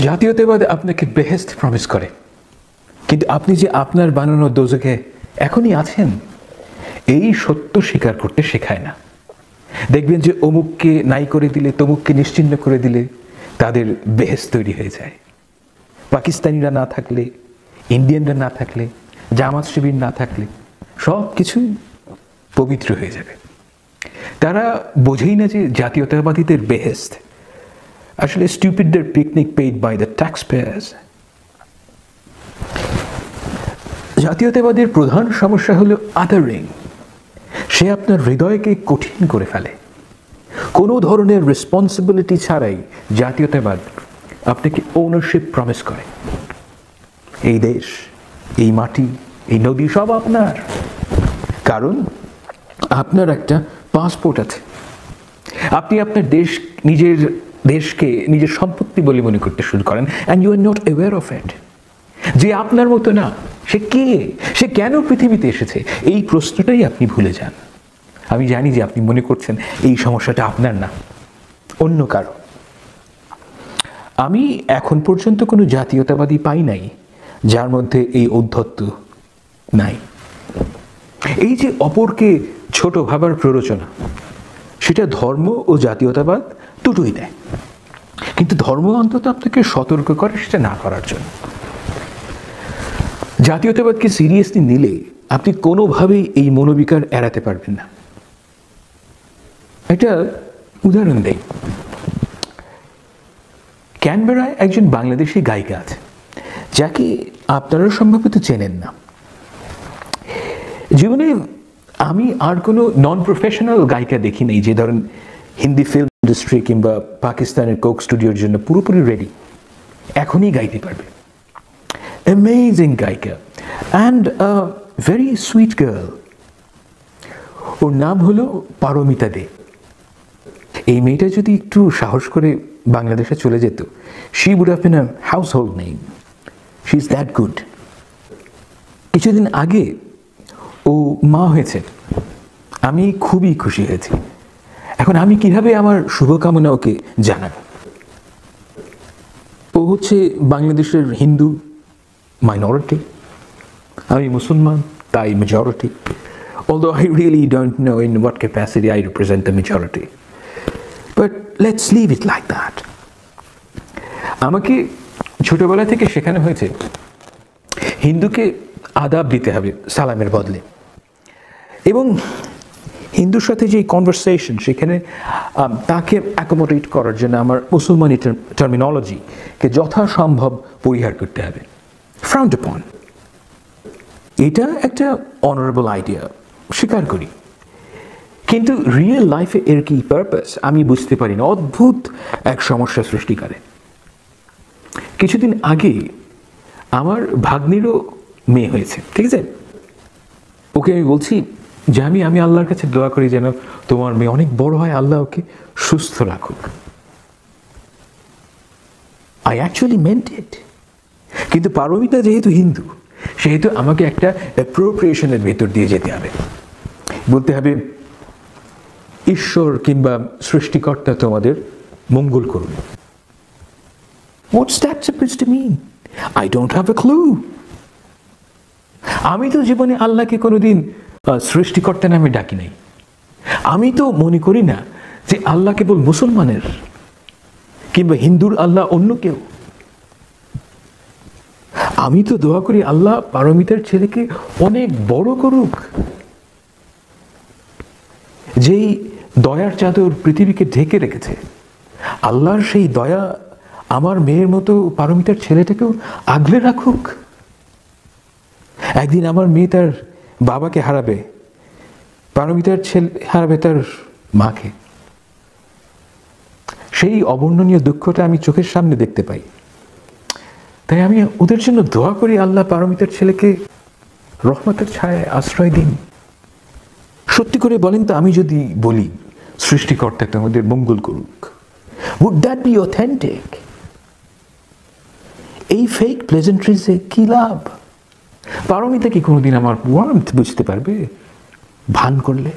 জাতীয়তাবাদ আপনাকে বেহেস্ত প্রমিস করে, কিন্তু আপনি যে আপনার বানানো দোজখে এখনই আছেন এই সত্য স্বীকার করতে শেখায় না। দেখবেন যে অমুককে নাই করে দিলে, তমুককে নিশ্চিহ্ন করে দিলে তাদের বেহেস্ত তৈরি হয়ে যায়। পাকিস্তানিরা না থাকলে, ইন্ডিয়ানরা না থাকলে, জামাত শিবির না থাকলে সব কিছুই পবিত্র হয়ে যাবে। তারা বোঝেই না যে জাতীয়তাবাদীদের বেহেস্ত আসলে স্টুপিডদের picnic paid by the tax payers. জাতীয়তাবাদের প্রধান সমস্যা হলো আদারিং। সে আপনার হৃদয়কে কঠিন করে ফেলে। কোনো ধরনের রেসপন্সিবিলিটি ছাড়াই জাতীয়তাবাদ আপনাকে ওনারশিপ প্রমিস করে। এই দেশ, এই মাটি, এই নদী সব আপনার, কারণ আপনার একটা পাসপোর্ট আছে। আপনি আপনার নিজের দেশকে নিজের সম্পত্তি বলে মনে করতে শুরু করেন, and you are not aware of it. যে আপনার মতো না, সে কে, সে কেন পৃথিবীতে এসেছে, এই প্রশ্নটাই আপনি ভুলে যান। আমি জানি যে আপনি মনে করছেন এই সমস্যাটা আপনার না, অন্য কারো। আমি এখন পর্যন্ত কোনো জাতীয়তাবাদী পাই নাই যার মধ্যে এই ঔদ্ধত্য নাই। এই যে অপরকে ছোট ভাবার প্ররোচনা, সেটা ধর্ম ও জাতীয়তাবাদ দুটোই দেয়, কিন্তু ধর্ম অন্তত আপনাকে সতর্ক করে সেটা না করার জন্য। জাতীয়তাবাদকে সিরিয়াসলি নিলে আপনি কোনোভাবেই এই মনোবিকার এড়াতে পারবেন না। একটা উদাহরণ দেই। ক্যানবেরায় একজন বাংলাদেশি গায়িকা আছে যাকে আপনারা সম্ভবত চেনেন না। জীবনে আমি আর কোনো নন প্রফেশনাল গায়িকা দেখি নাই যে ধরেন হিন্দি ফিল্ম ইন্ডাস্ট্রি কিংবা পাকিস্তানের কোক স্টুডিওর জন্য পুরোপুরি রেডি, এখনই গাইতে পারবে। অ্যামেজিং গায়িকা and a very sweet girl. ওর নাম হলো পারমিতা দে। এই মেয়েটা যদি একটু সাহস করে বাংলাদেশে চলে যেত, she would have been a household name. She is that good. কিছুদিন আগে ও মা হয়েছে, আমি খুবই খুশি হয়েছি। এখন আমি কিভাবে আমার শুভকামনা ওকে জানাব? ও হচ্ছে বাংলাদেশের হিন্দু মাইনরিটি, আমি মুসলমান, তাই majority. Although I really don't know in what capacity I represent the majority. But let's leave it like that. আমাকে ছোটবেলা থেকে শেখানো হয়েছে হিন্দুকে আদাব দিতে হবে সালামের বদলে, এবং হিন্দুর সাথে যে কনভারসেশন, সেখানে তাকে অ্যাকোমোডেট করার জন্য আমার মুসলমানি টার্মিনোলজিকে যথাসম্ভব পরিহার করতে হবে। ফ্রাউন্ড আপন। এটা একটা অনারেবল আইডিয়া, স্বীকার করি, কিন্তু রিয়েল লাইফে এর কি পারপাস আমি বুঝতে পারি না। অদ্ভুত এক সমস্যা সৃষ্টি করে। কিছুদিন আগে আমার ভাগ্নিরও মেয়ে হয়েছে, ঠিক আছে? ওকে আমি বলছি যে আমি আল্লাহর কাছে দোয়া করি যেন তোমার মেয়ে অনেক বড় হয়, আল্লাহ ওকে সুস্থ রাখুক। আই অ্যাকচুয়ালি মেন্ট ইট। কিন্তু পারমিতা যেহেতু হিন্দু, সেহেতু আমাকে একটা অ্যাপ্রোপ্রিয়েশনের ভেতর দিয়ে যেতে হবে। বলতে হবে ঈশ্বর কিংবা সৃষ্টিকর্তা তোমাদের মঙ্গল করুন। What's that supposed to mean? I don't have a clue. আমি তো জীবনে আল্লাহকে কোনোদিন সৃষ্টিকর্তা নামে ডাকি নাই। আমি তো মনে করি না যে আল্লাহ কেবল মুসলমানের কিংবা হিন্দুর আল্লাহ অন্য কেউ। আমি তো দোয়া করি আল্লাহ পারমিতার ছেলেকে অনেক বড় করুক। যেই দয়ার চাদর পৃথিবীকে ঢেকে রেখেছে, আল্লাহর সেই দয়া আমার মেয়ের মতো পারমিতার ছেলেটাকেও আগলে রাখুক। একদিন আমার মেয়ে তার বাবাকে হারাবে, পারমিতার ছেলে হারাবে তার মাকে। সেই অবর্ণনীয় দুঃখটা আমি চোখের সামনে দেখতে পাই। তাই আমি ওদের জন্য দোয়া করি আল্লাহ পারমিতার ছেলেকে রহমতের ছায়ায় আশ্রয় দিন। সত্যি করে বলেন তো, আমি যদি বলি সৃষ্টিকর্তা তোমাদের মঙ্গল করুক, would that be authentic? এই ফেক প্লেজেন্ট্রিজে কি লাভ? পারমিতা কি কোনোদিন আমার ওয়ার্মথ বুঝতে পারবে ভান করলে?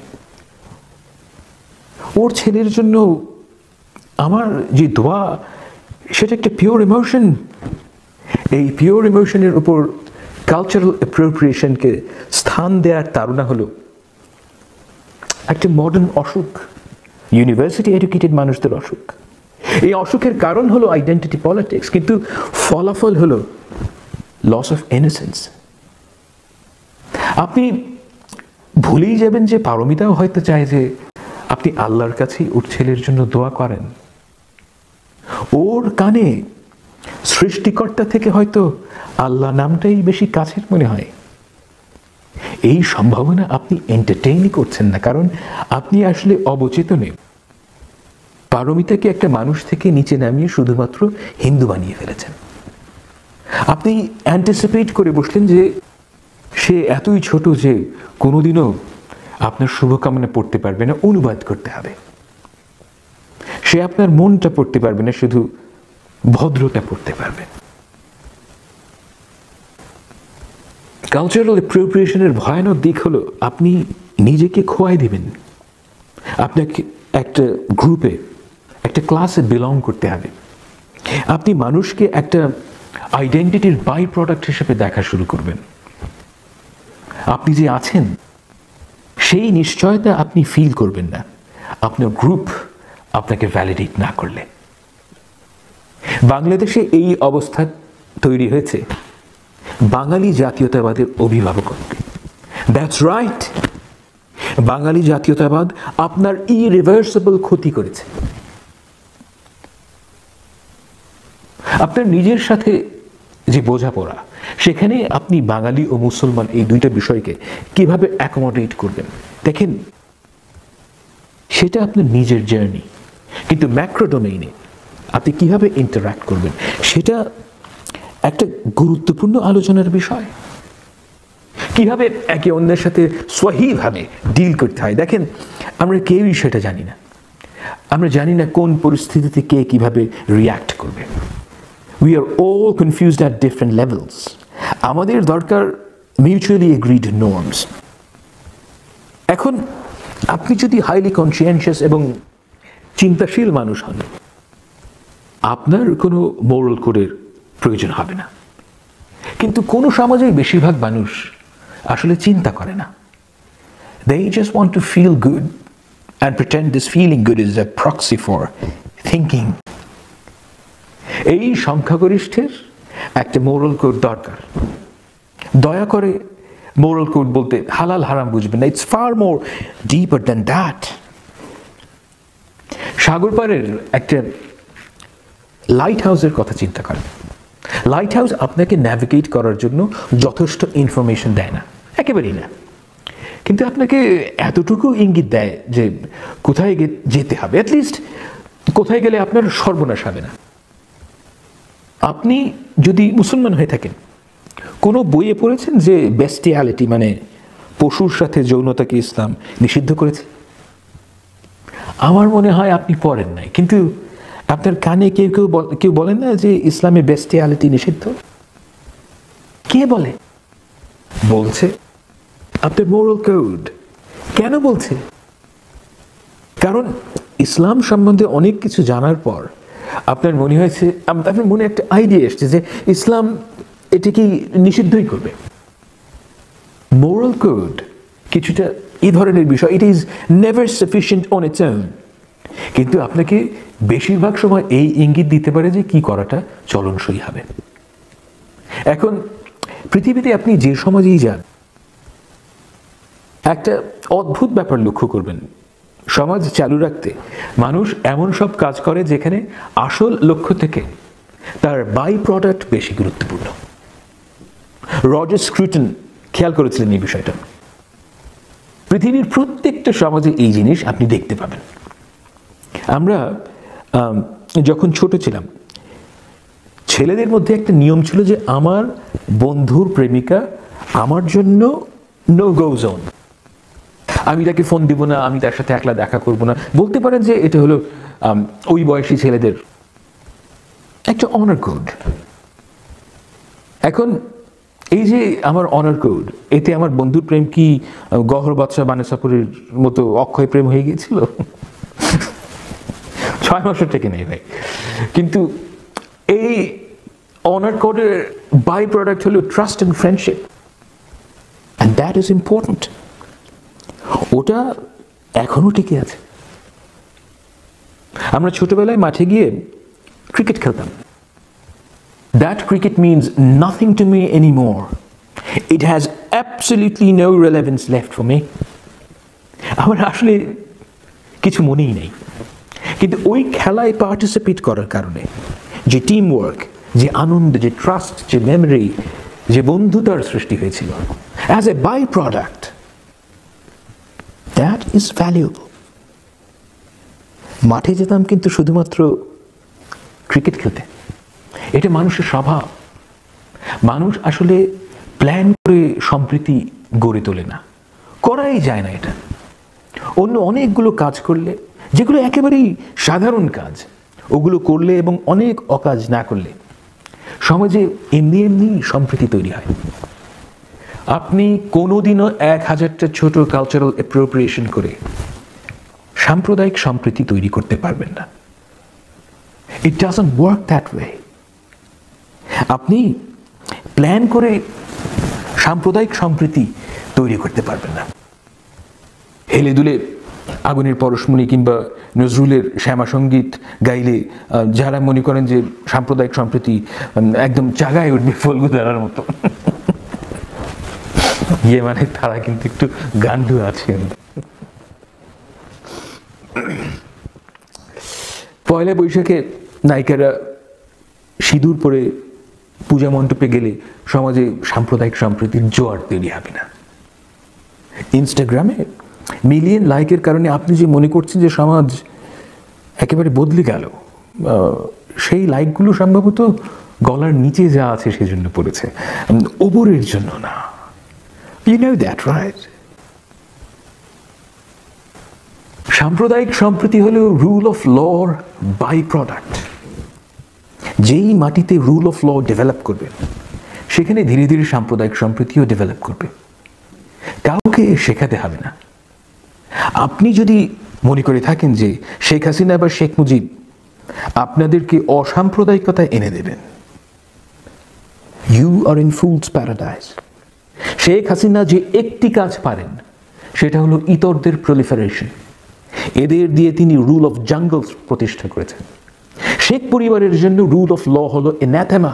ওর ছেলের জন্য আমার যে দোয়া সেটা একটা পিওর ইমোশন। এই পিওর ইমোশনের উপর কালচারাল অ্যাপ্রোপ্রিয়েশনকে স্থান দেওয়ার তাড়না হলো একটা মডার্ন অসুখ, ইউনিভার্সিটি এডুকেটেড মানুষদের অসুখ। এই অসুখের কারণ হলো আইডেন্টিটি পলিটিক্স, কিন্তু ফলাফল হলো লস অফ ইনোসেন্স। আপনি ভুলেই যাবেন যে পারমিতাও হয়তো চায় যে আপনি আল্লাহর কাছেই ওর ছেলের জন্য দোয়া করেন। ওর কানে সৃষ্টিকর্তা থেকে হয়তো আল্লাহ নামটাই বেশি কাছের মনে হয়। এই সম্ভাবনা আপনি এন্টারটেইনই করছেন না, কারণ আপনি আসলে অবচেতনে পারমিতাকে একটা মানুষ থেকে নিচে নামিয়ে শুধুমাত্র হিন্দু বানিয়ে ফেলেছেন। আপনি অ্যান্টিসিপেট করে বসলেন যে সে এতই ছোট যে কোনোদিনও আপনার শুভকামনা পড়তে পারবে না, অনুবাদ করতে হবে। সে আপনার মনটা পড়তে পারবে না, শুধু ভদ্রতা পড়তে পারবে। কালচারাল অ্যাপ্রোপ্রিয়েশনের ভয়ানক দিক হলো আপনি নিজেকে খোয়াই দিবেন। আপনাকে একটা গ্রুপে, একটা ক্লাসে বিলং করতে হবে। আপনি মানুষকে একটা আইডেন্টিটির বাই প্রোডাক্ট হিসেবে দেখা শুরু করবেন। আপনি যে আছেন সেই নিশ্চয়তা আপনি ফিল করবেন না আপনার গ্রুপ আপনাকে ভ্যালিডেট না করলে। বাংলাদেশে এই অবস্থা তৈরি হয়েছে বাঙালি জাতীয়তাবাদের অভিভাবকত্বে। দ্যাটস রাইট, বাঙালি জাতীয়তাবাদ আপনার ইরিভার্সিবল ক্ষতি করেছে। আপনার নিজের সাথে যে বোঝাপড়া, সেখানে আপনি বাঙালি ও মুসলমান এই দুইটা বিষয়কে কিভাবে অ্যাকোমোডেট করবেন, দেখেন সেটা আপনার নিজের জার্নি। কিন্তু ম্যাক্রো ডোমেইনে আপনি কিভাবে ইন্টারাক্ট করবেন সেটা একটা গুরুত্বপূর্ণ আলোচনার বিষয়। কিভাবে একে অন্যের সাথে সহিভাবে ডিল করতে হয়। দেখেন আমরা কেউই সেটা জানি না। আমরা জানি না কোন পরিস্থিতিতে কে কিভাবে রিয়্যাক্ট করবে। We are all confused at different levels. আমাদের দরকার মিউচুয়ালি এগ্রিড নর্মস। এখন আপনি যদি হাইলি কনসিয়েন্সিয়াস এবং চিন্তাশীল মানুষ হন, আপনার কোনো মোরাল কোডের প্রয়োজন হবে না। কিন্তু কোনো সমাজের বেশিরভাগ মানুষ আসলে চিন্তা করে না। They just want to feel good and pretend this feeling good is a proxy for thinking. এই সংখ্যাগরিষ্ঠের একটা মোরাল কোড দরকার। দয়া করে মোরাল কোড বলতে হালাল হারাম বুঝবেন না। It's far more deeper than that. সাগর পাড়ের একটা লাইট হাউসের কথা চিন্তা করেন। লাইট হাউস আপনাকে ন্যাভিগেট করার জন্য যথেষ্ট ইনফরমেশন দেয় না, একেবারেই না। কিন্তু আপনাকে এতটুকু ইঙ্গিত দেয় যে কোথায় যেতে হবে, অ্যাটলিস্ট কোথায় গেলে আপনার সর্বনাশ হবে না। আপনি যদি মুসলমান হয়ে থাকেন, কোনো বইয়ে পড়েছেন যে বেস্টিয়ালিটি মানে পশুর সাথে যৌনতাকে ইসলাম নিষিদ্ধ করেছে? আমার মনে হয় আপনি পড়েন নাই। কিন্তু আপনার কানে কেউ বলেন না যে ইসলামে বেস্টিয়ালিটি নিষিদ্ধ? কে বলে? বলছে আপনার মোরাল কোড। কেন বলছে? কারণ ইসলাম সম্বন্ধে অনেক কিছু জানার পর আপনার মনে হয়েছে, আপনার মনে একটা আইডিয়া এসছে যে ইসলাম এটাকে নিষিদ্ধই করবে। মোরাল কোড কিছুটা এই ধরনের বিষয়। It is never sufficient on its own, কিন্তু আপনাকে বেশিরভাগ সময় এই ইঙ্গিত দিতে পারে যে কি করাটা চলনসই হবে। এখন পৃথিবীতে আপনি যে সমাজেই যান, একটা অদ্ভুত ব্যাপার লক্ষ্য করবেন। সমাজ চালু রাখতে মানুষ এমন সব কাজ করে যেখানে আসল লক্ষ্য থেকে তার বাই প্রোডাক্ট বেশি গুরুত্বপূর্ণ। রজার স্ক্রুটন খেয়াল করেছিলেন এই বিষয়টা। পৃথিবীর প্রত্যেকটা সমাজে এই জিনিস আপনি দেখতে পাবেন। আমরা যখন ছোট ছিলাম, ছেলেদের মধ্যে একটা নিয়ম ছিল যে আমার বন্ধুর প্রেমিকা আমার জন্য নো গো জোন। আমি তাকে ফোন দিব না, আমি তার সাথে একলা দেখা করব না। বলতে পারেন যে এটা হলো ওই বয়সী ছেলেদের একটা অনার কোড। এখন এই যে আমার অনার কোড, এতে আমার বন্ধুর প্রেম কি গহর বাদশাহ বানেসাপুরের মতো অক্ষয় প্রেম হয়ে গিয়েছিল? 6 মাসের থেকে নেই ভাই। কিন্তু এই অনার কোডের বাই প্রোডাক্ট হলো trust and friendship, and that is important. ওটা এখনো টিকে আছে। আমরা ছোটবেলায় মাঠে গিয়ে ক্রিকেট খেলতাম। That cricket means nothing to me anymore. It has absolutely no relevance left for me. আমার আসলে কিছু মনেই নেই, কিন্তু ওই খেলায় পার্টিসিপেট করার কারণে যে টিম ওয়ার্ক, যে আনন্দ, যে ট্রাস্ট, যে মেমরি, যে বন্ধুতার সৃষ্টি হয়েছিল, as a by product, that is valuable. মাঠে যেতাম কিন্তু শুধুমাত্র ক্রিকেট খেলতে। এটা মানুষের স্বভাব। মানুষ আসলে প্ল্যান করে সম্প্রীতি গড়ে তোলে না, করাই যায় না এটা। অন্য অনেকগুলো কাজ করলে, যেগুলো একেবারেই সাধারণ কাজ, ওগুলো করলে এবং অনেক অকাজ না করলে সমাজে এমনি এমনি সম্প্রীতি তৈরি হয়। আপনি কোনোদিনও 1000টা ছোট কালচারাল অ্যাপ্রোপ্রিয়েশন করে সাম্প্রদায়িক সম্প্রীতি তৈরি করতে পারবেন না। It doesn't work that way. আপনি প্ল্যান করে সাম্প্রদায়িক সম্প্রীতি তৈরি করতে পারবেন না। হেলে দুলে আগুনের পরশমণি কিংবা নজরুলের শ্যামা সঙ্গীত গাইলে যারা মনে করেন যে সাম্প্রদায়িক সম্প্রীতি একদম চাগায় উঠবে ফলগু ধারার মতো, মানে তারা কিন্তু একটু গান্ডু আছে। পয়লা বৈশাখে নায়িকারা সিঁদুর পরে পূজা মণ্ডপে গেলে সমাজে সাম্প্রদায়িক সম্প্রীতির জোয়ার তৈরি হবে না। ইনস্টাগ্রামে মিলিয়ন লাইকের কারণে আপনি যে মনে করছেন যে সমাজ একেবারে বদলে গেল, সেই লাইকগুলো সম্ভবত গলার নিচে যা আছে সেজন্য পড়েছে, ওপরের জন্য না। You know that, right? সাম্প্রদায়িক সম্প্রীতি হলো রুল অফ লর বাই প্রোডাক্ট। যেই মাটিতে রুল অফ ল ডেভেলপ করবে, সেখানে ধীরে ধীরে সাম্প্রদায়িক সম্প্রীতিও ডেভেলপ করবে। কাউকে শেখাতে হবে না। আপনি যদি মনে করে থাকেন যে শেখ হাসিনা বা শেখ মুজিব আপনাদেরকে অসাম্প্রদায়িকতা এনে দেবেন, you are in fool's paradise. Sheikh Hasina যে একটি কাজ পারেন সেটা হলো ইতরদের প্রলিফারেশন। এদের দিয়ে তিনি রুল অফ জাঙ্গল প্রতিষ্ঠা করেছেন। শেখ পরিবারের জন্য রুল অফ ল হলো অ্যানাথেমা।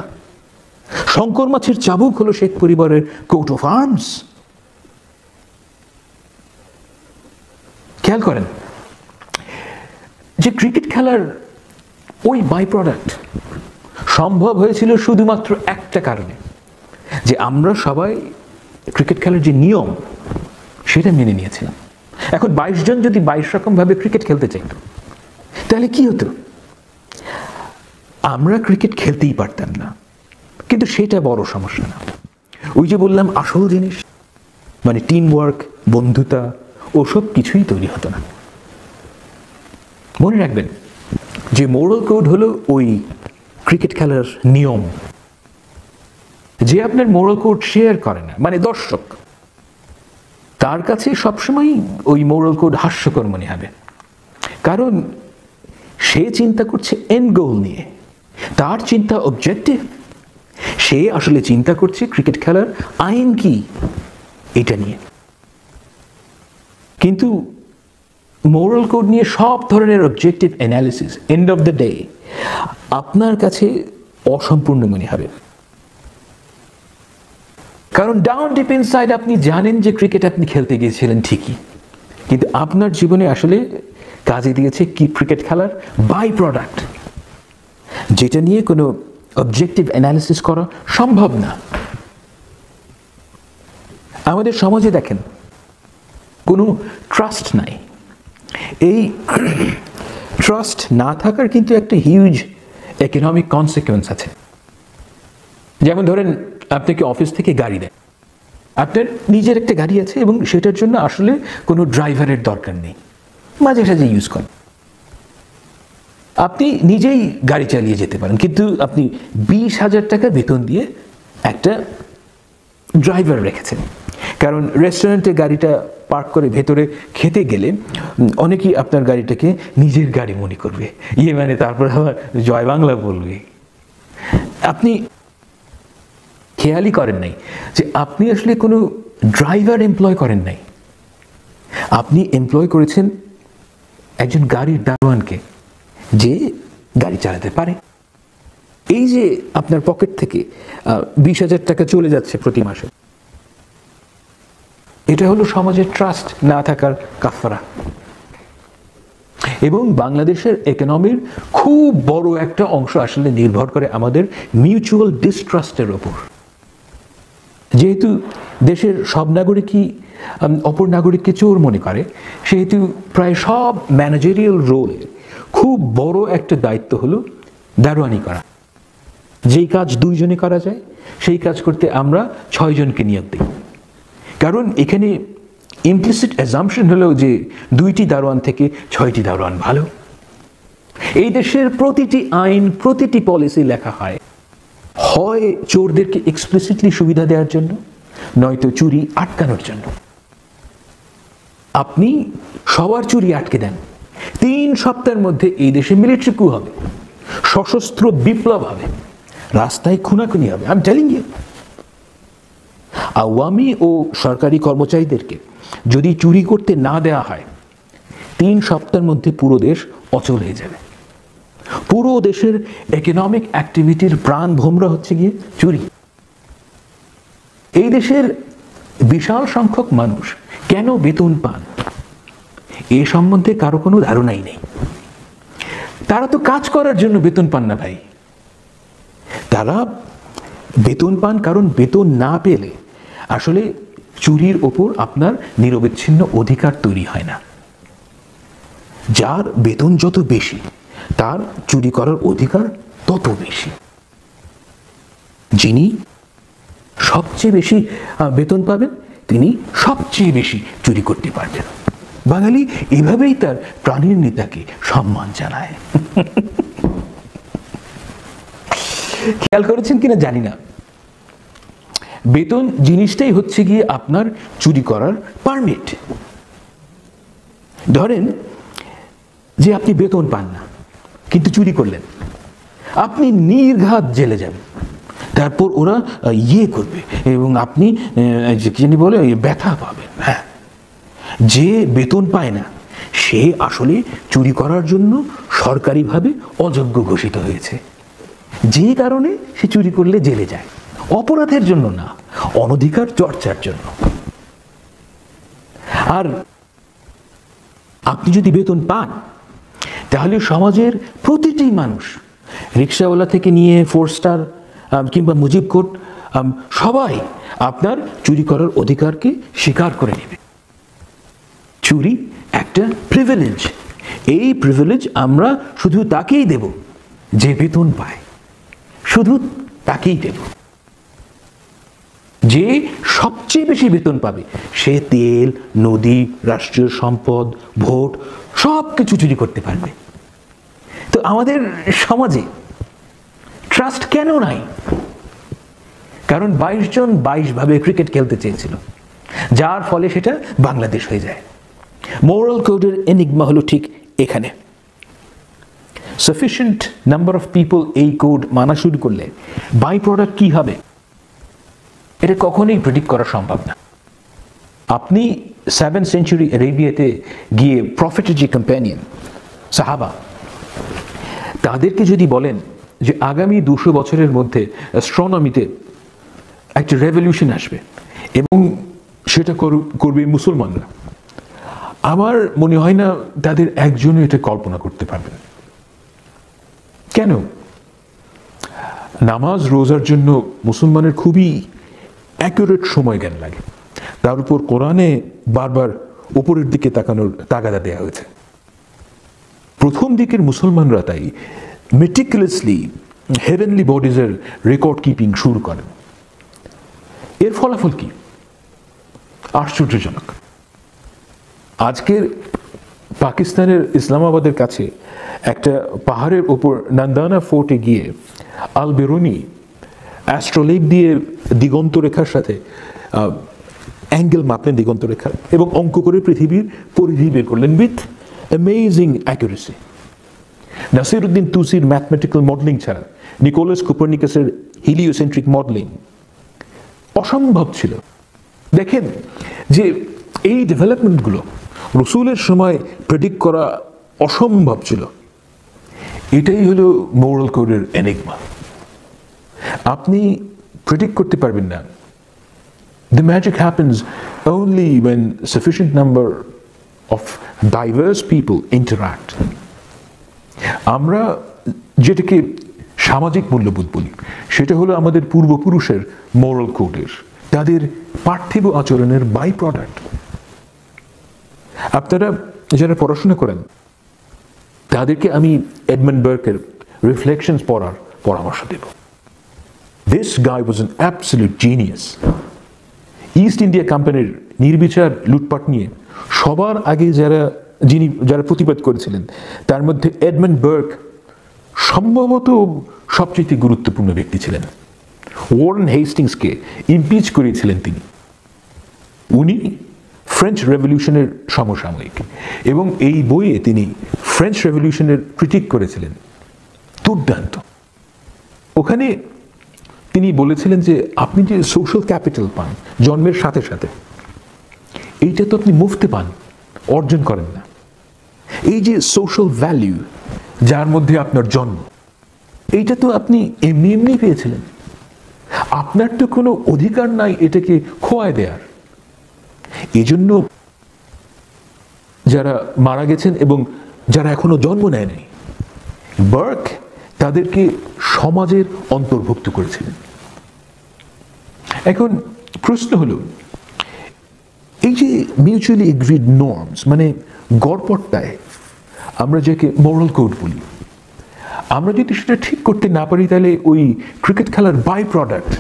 শঙ্কর মাছের চাবুক হলো শেখ পরিবারের কোট অফ আর্মস। খেয়াল করেন যে ক্রিকেট খেলার ওই বাই প্রোডাক্ট সম্ভব হয়েছিল শুধুমাত্র একটা কারণে, যে আমরা সবাই ক্রিকেট খেলার যে নিয়ম সেটা মেনে নিয়েছিলাম। এখন 22 জন যদি 22 রকমভাবে ক্রিকেট খেলতে চাইত, তাহলে কি হতো? আমরা ক্রিকেট খেলতেই পারতাম না, কিন্তু সেটা বড় সমস্যা না। ওই যে বললাম, আসল জিনিস মানে টিম ওয়ার্ক, বন্ধুতা, ওসব কিছুই তৈরি হতো না। মনে রাখবেন যে মোরাল কোড হলো ওই ক্রিকেট খেলার নিয়ম। যে আপনার মোরাল কোড শেয়ার করে না, মানে দর্শক, তার কাছে সবসময় ওই মোরাল কোড হাস্যকর মনে হবে, কারণ সে চিন্তা করছে এন্ড গোল নিয়ে, তার চিন্তা অবজেক্টিভ। সে আসলে চিন্তা করছে ক্রিকেট খেলার আইন কি এটা নিয়ে। কিন্তু মোরাল কোড নিয়ে সব ধরনের objective analysis end of the day আপনার কাছে অসম্পূর্ণ মনে হবে। কারণ ডাউন ডিপ ইনসাইড আপনি জানেন যে ক্রিকেট আপনি খেলতে গিয়েছিলেন ঠিকই, কিন্তু আপনার জীবনে আসলে কাজে দিয়েছে কি ক্রিকেট খেলার বাই প্রোডাক্ট, যেটা নিয়ে কোনো অবজেক্টিভ অ্যানালিসিস করা সম্ভব না। আমাদের সমাজে দেখেন কোনো ট্রাস্ট নাই। এই ট্রাস্ট না থাকার কিন্তু একটা হিউজ ইকোনমিক কনসিকুয়েন্স আছে। যেমন ধরেন, আপনাকে অফিস থেকে গাড়ি দেয়, আপনার নিজের একটা গাড়ি আছে এবং সেটার জন্য আসলে কোনো ড্রাইভারের দরকার নেই, মাঝে সাঝে ইউজ করেন, আপনি নিজেই গাড়ি চালিয়ে যেতে পারেন, কিন্তু আপনি 20,000 টাকা বেতন দিয়ে একটা ড্রাইভার রেখেছেন। কারণ রেস্টুরেন্টে গাড়িটা পার্ক করে ভেতরে খেতে গেলে অনেকেই আপনার গাড়িটাকে নিজের গাড়ি মনে করবে, মানে তারপর আবার জয় বাংলা বলবে। আপনি খেয়ালই করেন নাই যে আপনি আসলে কোনো ড্রাইভার এমপ্লয় করেন নাই, আপনি এমপ্লয় করেছেন একজন গাড়ির দারোয়ানকে, যে গাড়ি চালাতে পারে। এই যে আপনার পকেট থেকে 20,000 টাকা চলে যাচ্ছে প্রতি মাসে, এটা হলো সমাজের ট্রাস্ট না থাকার কাফারা। এবং বাংলাদেশের ইকোনমির খুব বড় একটা অংশ আসলে নির্ভর করে আমাদের মিউচুয়াল ডিস্ট্রাস্টের ওপর। যেহেতু দেশের সব নাগরিকই অপর নাগরিককে চোর মনে করে, সেহেতু প্রায় সব ম্যানেজারিয়াল রোলে খুব বড় একটা দায়িত্ব হলো দারোয়ানি করা। যেই কাজ 2 জনে করা যায়, সেই কাজ করতে আমরা 6 জনকে নিয়োগ দিই। কারণ এখানে ইমপ্লিসিট অ্যাজাম্পশন হলো যে 2টি দারোয়ান থেকে 6টি দারোয়ান ভালো। এই দেশের প্রতিটি আইন, প্রতিটি পলিসি লেখা হয় চোরদেরকে এক্সপ্লিসিটলি সুবিধা দেওয়ার জন্য, নয়তো চুরি আটকানোর জন্য। আপনি সবার চুরি আটকে দেন, 3 সপ্তাহের মধ্যে এই দেশে মিলিটারি কু হবে, সশস্ত্র বিপ্লব হবে, রাস্তায় খুনাখুনি হবে। I am telling you. Awami ও সরকারি কর্মচারীদেরকে যদি চুরি করতে না দেওয়া হয়, 3 সপ্তাহের মধ্যে পুরো দেশ অচল হয়ে যাবে। পুরো দেশের ইকোনমিক অ্যাক্টিভিটির প্রাণ ভোমরা হচ্ছে গিয়ে চুরি। এই দেশের বিশাল সংখ্যক মানুষ কেন বেতন পান এ সম্বন্ধে কারো কোনো ধারণাই নেই। তারা তো কাজ করার জন্য বেতন পান না ভাই, তারা বেতন পান কারণ বেতন না পেলে আসলে চুরির ওপর আপনার নিরবিচ্ছিন্ন অধিকার তৈরি হয় না। যার বেতন যত বেশি, তার চুরি করার অধিকার তত বেশি। যিনি সবচেয়ে বেশি বেতন পাবেন, তিনি সবচেয়ে বেশি চুরি করতে পারবেন। বাঙালি এভাবেই তার প্রাণীর নেতাকে সম্মান জানায়। খেয়াল করেছেন কিনা জানি না, বেতন জিনিসটাই হচ্ছে গিয়ে আপনার চুরি করার পারমিট। ধরেন যে আপনি বেতন পান না কিন্তু চুরি করলেন, আপনি নির্ঘাত জেলে যাবেন, তারপর ওরা করবে এবং আপনি যিনি বলে ব্যথা পাবেন। হ্যাঁ, যে বেতন পায় না সে আসলে চুরি করার জন্য সরকারিভাবে অযোগ্য ঘোষিত হয়েছে, যে কারণে সে চুরি করলে জেলে যায়। অপরাধের জন্য না, অনধিকার চর্চার জন্য। আর আপনি যদি বেতন পান, তাহলে সমাজের প্রতিটি মানুষ, রিক্সাওয়ালা থেকে নিয়ে 4 স্টার কিংবা মুজিব কোর্ট, সবাই আপনার চুরি করার অধিকারকে স্বীকার করে নেবে। চুরি একটা প্রিভিলেজ। এই প্রিভিলেজ আমরা শুধু তাকেই দেব যে বেতন পায়, শুধু তাকেই দেব। যে সবচেয়ে বেশি বেতন পাবে সে তেল, নদী, রাষ্ট্রীয় সম্পদ, ভোট সব কিছু চুরি করতে পারবে। তো আমাদের সমাজে ট্রাস্ট কেন নাই? কারণ 22 জন 22 ভাবে ক্রিকেট খেলতে চেয়েছিল, যার ফলে সেটা বাংলাদেশ হয়ে যায়। মোরাল কোডের এনিগমা হলো ঠিক এখানে। সাফিসিয়েন্ট নাম্বার অফ পিপল এই কোড মানা শুরু করলে বাই প্রোডাক্ট কি হবে এটা কখনোই প্রেডিক্ট করা সম্ভব না। আপনি 7th সেঞ্চুরি আরেবিয়াতে গিয়ে প্রফেটের যে কম্প্যানিয়ন সাহাবা, তাদেরকে যদি বলেন যে আগামী 200 বছরের মধ্যে অ্যাস্ট্রোনমিতে একটা রেভলিউশন আসবে এবং সেটা করবে মুসলমানরা, আমার মনে হয় না তাদের একজনও এটা কল্পনা করতে পারবেন। কেন? নামাজ রোজার জন্য মুসলমানের খুবই অ্যাকুরেট সময় জ্ঞান লাগে, তার উপর কোরআনে বারবার উপরের দিকে তাকানোর তাগাদা দেওয়া হয়েছে। প্রথম দিকের মুসলমানরা তাই মেটিকুলাসলি হেভেনলি বডিজের রেকর্ড কিপিং শুরু করেন। এর ফলাফল কি? আশ্চর্যজনক। আজকের পাকিস্তানের ইসলামাবাদের কাছে একটা পাহাড়ের ওপর নন্দানা ফোর্টে গিয়ে আল বেরুনি অ্যাস্ট্রোলেব দিয়ে দিগন্ত রেখার সাথে অ্যাঙ্গেল মাপলেন, দিগন্ত রেখা, এবং অঙ্ক করে পৃথিবীর পরিধি বের করলেন উইথ অ্যামেজিং অ্যাকুরেসি। নাসিরউদ্দিন তুসির ম্যাথমেটিক্যাল মডেলিং ছাড়া নিকোলাস কোপারনিকাসের হিলিওসেন্ট্রিক মডেলিং অসম্ভব ছিল। দেখেন যে এই ডেভেলপমেন্টগুলো রসুলের সময় প্রেডিক্ট করা অসম্ভব ছিল। এটাই হলো মোরাল কোডের এনিগমা। আপনি প্রেডিক্ট করতে পারবেন না। The magic happens only when sufficient number of diverse people interact. আমরা যেটাকে সামাজিক মূল্যবোধ বলি সেটা হলো আমাদের পূর্বপুরুষের মোরাল কোডের, তাদের পার্থিব আচরণের বাই প্রোডাক্ট। আপনারা যারা পড়াশোনা করেন তাদেরকে আমি এডমন্ড বার্কের রিফ্লেকশনস পড়ার পরামর্শ দেব। This guy was an absolute genius. East India কোম্পানির নির্বিচার লুটপাট নিয়ে সবার আগে যারা প্রতিবাদ করেছিলেন তার মধ্যে এডমন্ড বার্ক সম্ভবত সবচেয়ে গুরুত্বপূর্ণ ব্যক্তি ছিলেন। ওয়ারেন হেস্টিংসকে ইমপিচ করেছিলেন তিনি। উনি ফ্রেঞ্চ রেভলিউশনের সমসাময়িক এবং এই বইয়ে তিনি ফ্রেঞ্চ রেভলিউশনের ক্রিটিক করেছিলেন। দুর্দান্ত। ওখানে তিনি বলেছিলেন যে আপনি যে সোশ্যাল ক্যাপিটাল পান জন্মের সাথে সাথে, এইটা তো আপনি মুফতে পান, অর্জন করেন না। এই যে সোশ্যাল ভ্যালু যার মধ্যে আপনার জন্ম, এইটা তো আপনি এমনি এমনি পেয়েছিলেন। আপনার তো কোনো অধিকার নাই এটাকে খোয়ায় দেয়ার। এই জন্য যারা মারা গেছেন এবং যারা এখনো জন্ম নেয় নাই, বার্ক তাদেরকে সমাজের অন্তর্ভুক্ত করেছিলেন। এখন প্রশ্ন হলো, এই যে মিউচুয়ালি এগ্রিড নর্মস মানে গড়পড়তায় আমরা যাকে মোরাল কোড বলি, আমরা যদি সেটা ঠিক করতে না পারি তাহলে ওই ক্রিকেট খেলার বাই প্রোডাক্ট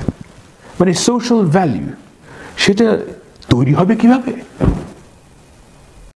মানে সোশ্যাল ভ্যালু সেটা তৈরি হবে কিভাবে?